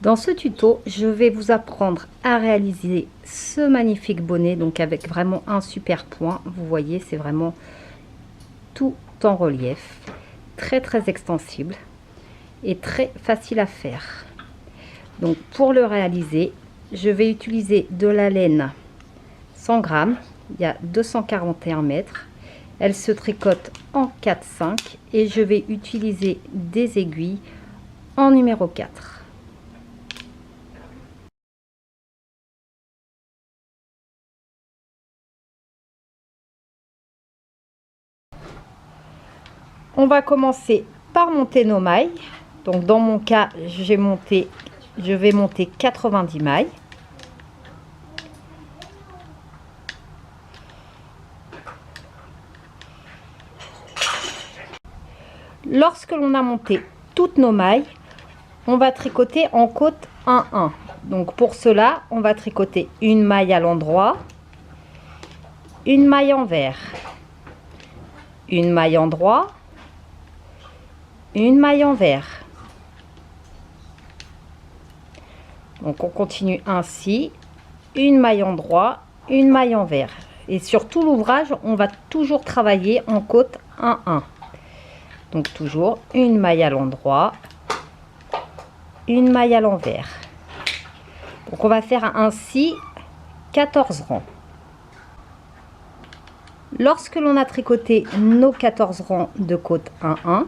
Dans ce tuto, je vais vous apprendre à réaliser ce magnifique bonnet, donc avec vraiment un super point. Vous voyez, c'est vraiment tout en relief, très extensible et très facile à faire. Donc pour le réaliser, je vais utiliser de la laine 100 grammes, il y a 241 mètres. Elle se tricote en 4-5 et je vais utiliser des aiguilles en numéro 4. On va commencer par monter nos mailles. Donc dans mon cas, je vais monter 90 mailles. Lorsque l'on a monté toutes nos mailles, on va tricoter en côte 1-1. Donc pour cela, on va tricoter une maille à l'endroit, une maille envers, une maille endroit, une maille envers. Donc on continue ainsi, une maille endroit, une maille envers. Et sur tout l'ouvrage, on va toujours travailler en côte 1-1. Donc toujours une maille à l'endroit, une maille à l'envers. Donc on va faire ainsi 14 rangs. Lorsque l'on a tricoté nos 14 rangs de côte 1-1,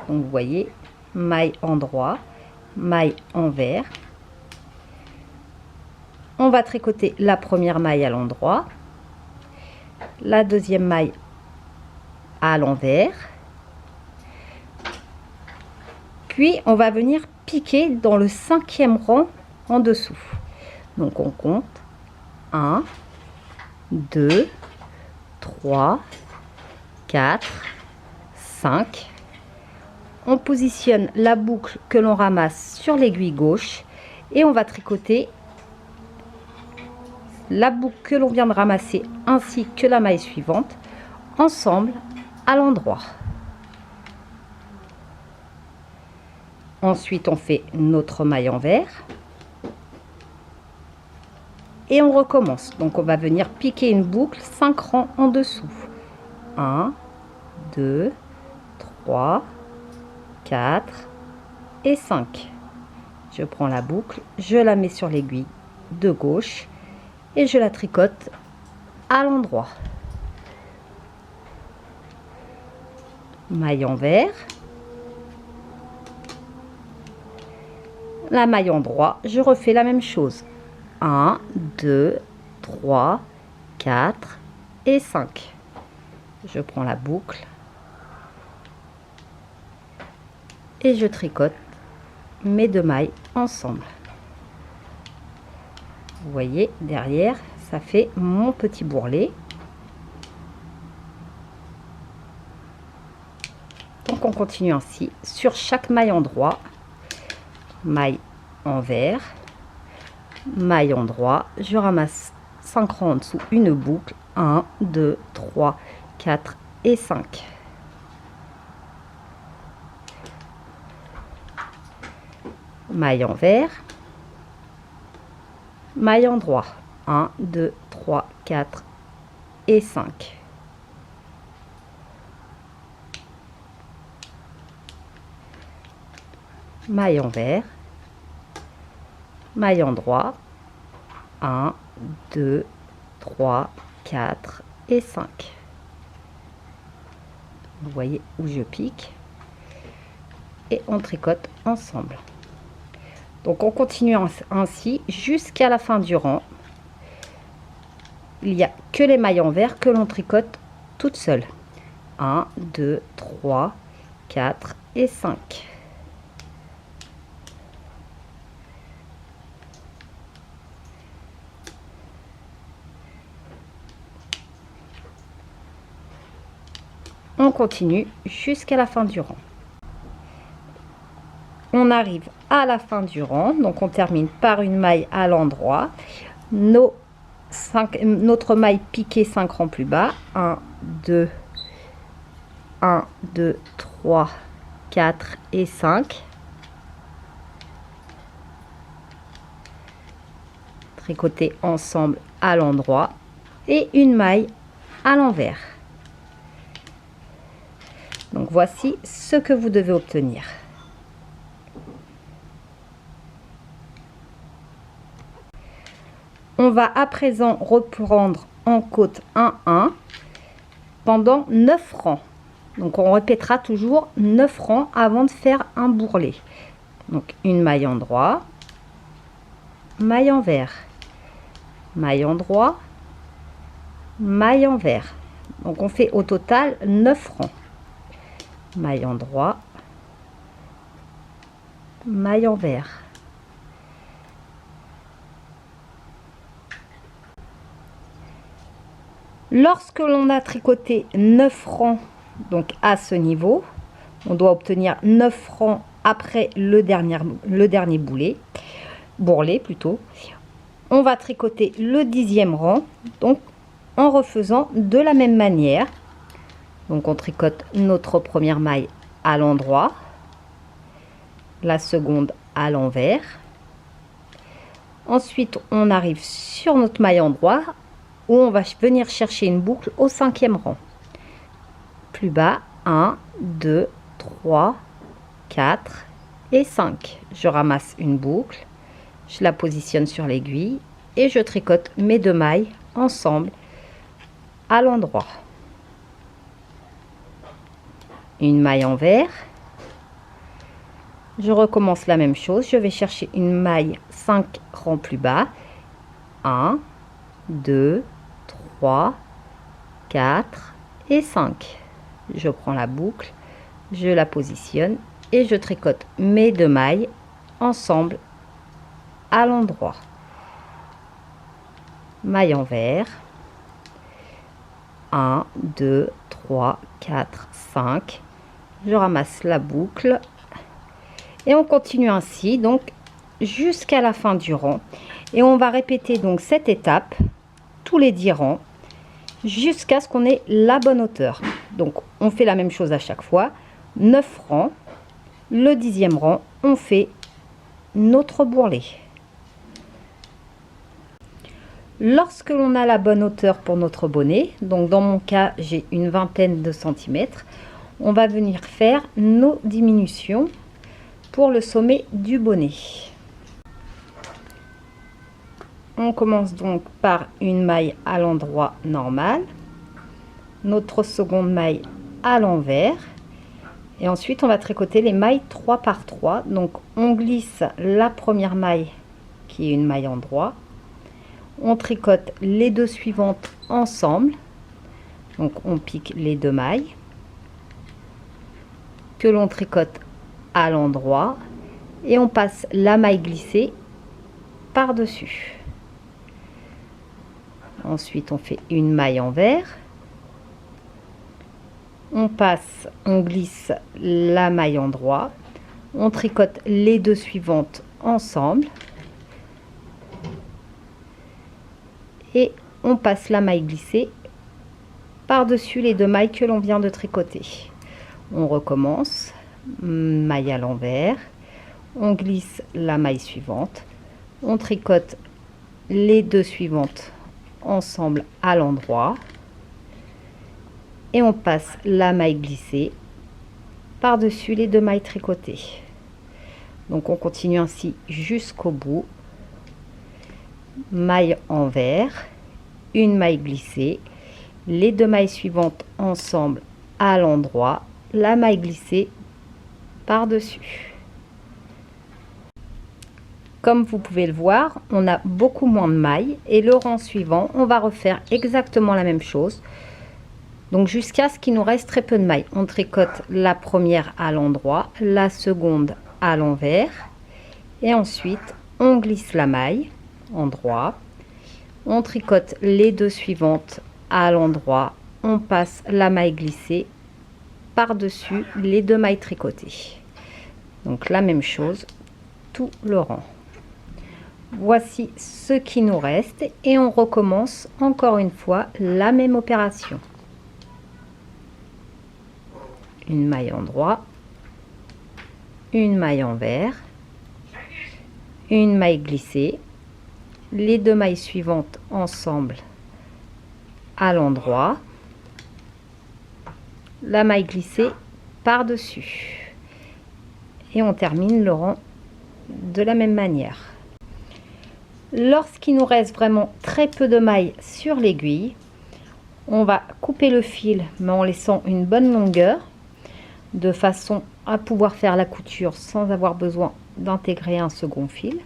donc vous voyez, maille endroit, maille envers, on va tricoter la première maille à l'endroit, la deuxième maille à l'envers, puis on va venir piquer dans le 5e rang en dessous. Donc on compte 1, 2, 3, 4, 5. On positionne la boucle que l'on ramasse sur l'aiguille gauche et on va tricoter la boucle que l'on vient de ramasser ainsi que la maille suivante ensemble à l'endroit. Ensuite, on fait notre maille envers et on recommence. Donc, on va venir piquer une boucle 5 rangs en dessous. 1, 2, 3, 4 et 5. Je prends la boucle, je la mets sur l'aiguille de gauche et je la tricote à l'endroit. Maille envers. La maille endroit, je refais la même chose. 1, 2, 3, 4 et 5. Je prends la boucle et je tricote mes 2 mailles ensemble. Vous voyez, derrière, ça fait mon petit bourrelet. Donc on continue ainsi sur chaque maille endroit. Maille envers, maille endroit, je ramasse 5 rangs en dessous, une boucle, 1, 2, 3, 4 et 5. Maille envers, maille endroit, 1, 2, 3, 4 et 5. Maille envers, maille endroit, 1, 2, 3, 4 et 5. Vous voyez où je pique et on tricote ensemble. Donc on continue ainsi jusqu'à la fin du rang. Il n'y a que les mailles envers que l'on tricote toutes seules. 1, 2, 3, 4 et 5. On continue jusqu'à la fin du rang. On arrive à la fin du rang, donc on termine par une maille à l'endroit. Notre maille piquée 5 rangs plus bas. 1, 2, 3, 4 et 5. tricoter ensemble à l'endroit et une maille à l'envers. Donc voici ce que vous devez obtenir. On va à présent reprendre en côte 1-1 pendant 9 rangs. Donc on répétera toujours 9 rangs avant de faire un bourrelet. Donc une maille endroit, maille envers, maille endroit, maille envers. Donc on fait au total 9 rangs. Maille endroit, maille envers. Lorsque l'on a tricoté 9 rangs, donc à ce niveau, on doit obtenir 9 rangs après le dernier bourrelet plutôt. On va tricoter le 10e rang, donc en refaisant de la même manière. Donc on tricote notre première maille à l'endroit, la seconde à l'envers. Ensuite, on arrive sur notre maille endroit où on va venir chercher une boucle au 5e rang. Plus bas, 1, 2, 3, 4 et 5. Je ramasse une boucle, je la positionne sur l'aiguille et je tricote mes 2 mailles ensemble à l'endroit. Une maille envers. Je recommence la même chose, je vais chercher une maille 5 rangs plus bas. 1, 2, 3, 4 et 5. Je prends la boucle, je la positionne et je tricote mes 2 mailles ensemble à l'endroit. Maille envers. 1, 2, 3, 4, 5. Je ramasse la boucle et on continue ainsi donc jusqu'à la fin du rang et on va répéter donc cette étape tous les 10 rangs jusqu'à ce qu'on ait la bonne hauteur. Donc on fait la même chose à chaque fois, 9 rangs, le 10e rang on fait notre bourrelet. Lorsque l'on a la bonne hauteur pour notre bonnet, donc dans mon cas j'ai une vingtaine de centimètres, on va venir faire nos diminutions pour le sommet du bonnet. On commence donc par une maille à l'endroit normal, notre seconde maille à l'envers et ensuite on va tricoter les mailles 3 par 3. Donc on glisse la première maille qui est une maille endroit, on tricote les 2 suivantes ensemble, donc on pique les 2 mailles que l'on tricote à l'endroit et on passe la maille glissée par dessus. Ensuite on fait une maille envers, on glisse la maille endroit, on tricote les 2 suivantes ensemble et on passe la maille glissée par dessus les 2 mailles que l'on vient de tricoter. On recommence, maille à l'envers, on glisse la maille suivante, on tricote les 2 suivantes ensemble à l'endroit et on passe la maille glissée par dessus les 2 mailles tricotées. Donc on continue ainsi jusqu'au bout. Maille envers, une maille glissée, les 2 mailles suivantes ensemble à l'endroit, la maille glissée par dessus. Comme vous pouvez le voir, on a beaucoup moins de mailles et le rang suivant on va refaire exactement la même chose, donc jusqu'à ce qu'il nous reste très peu de mailles. On tricote la première à l'endroit, la seconde à l'envers et ensuite on glisse la maille endroit, on tricote les 2 suivantes à l'endroit, on passe la maille glissée par dessus les 2 mailles tricotées. Donc la même chose tout le rang. Voici ce qui nous reste et on recommence encore une fois la même opération. Une maille endroit, une maille envers, une maille glissée, les 2 mailles suivantes ensemble à l'endroit, la maille glissée par-dessus et on termine le rang de la même manière. Lorsqu'il nous reste vraiment très peu de mailles sur l'aiguille, on va couper le fil mais en laissant une bonne longueur de façon à pouvoir faire la couture sans avoir besoin d'intégrer un second fil.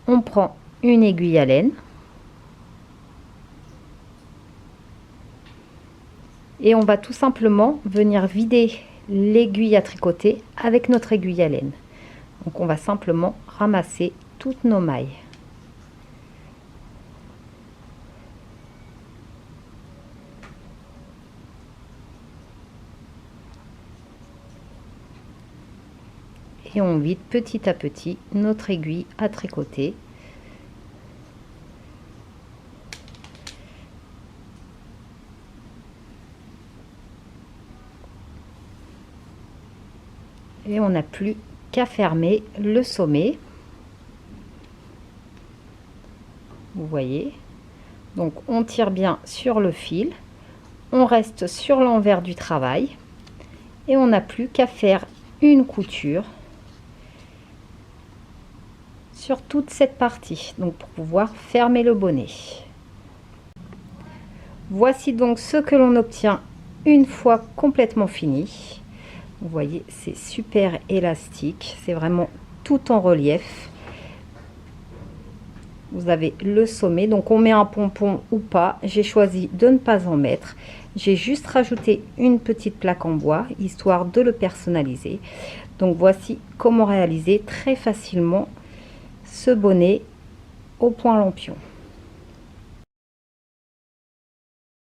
On prend une aiguille à laine et on va tout simplement venir vider l'aiguille à tricoter avec notre aiguille à laine. Donc on va simplement ramasser toutes nos mailles. Et on vide petit à petit notre aiguille à tricoter. Et on n'a plus qu'à fermer le sommet. Vous voyez, donc on tire bien sur le fil, on reste sur l'envers du travail et on n'a plus qu'à faire une couture sur toute cette partie, donc pour pouvoir fermer le bonnet. Voici donc ce que l'on obtient une fois complètement fini. Vous voyez, c'est super élastique, c'est vraiment tout en relief. Vous avez le sommet, donc on met un pompon ou pas. J'ai choisi de ne pas en mettre. J'ai juste rajouté une petite plaque en bois, histoire de le personnaliser. Donc voici comment réaliser très facilement ce bonnet au point lampion.